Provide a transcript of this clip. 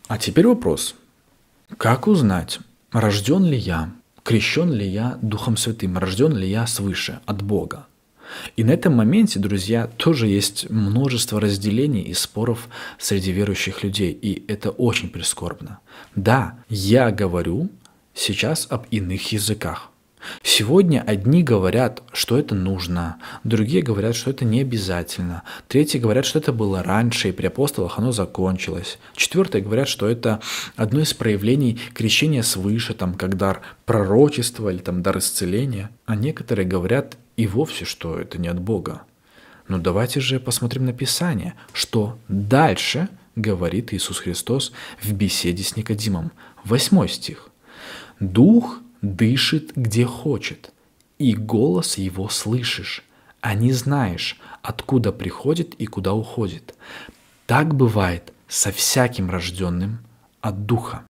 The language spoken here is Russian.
А теперь вопрос. Как узнать, рожден ли я, крещен ли я Духом Святым, рожден ли я свыше, от Бога? И на этом моменте, друзья, тоже есть множество разделений и споров среди верующих людей, и это очень прискорбно. Да, я говорю сейчас об иных языках. Сегодня одни говорят, что это нужно, другие говорят, что это не обязательно, третьи говорят, что это было раньше, и при апостолах оно закончилось, четвертые говорят, что это одно из проявлений крещения свыше, там, как дар пророчества или там, дар исцеления, а некоторые говорят и вовсе, что это не от Бога. Но давайте же посмотрим на Писание, что дальше говорит Иисус Христос в беседе с Никодимом. 8 стих. «Дух дышит, где хочет, и голос его слышишь, а не знаешь, откуда приходит и куда уходит. Так бывает со всяким рожденным от Духа».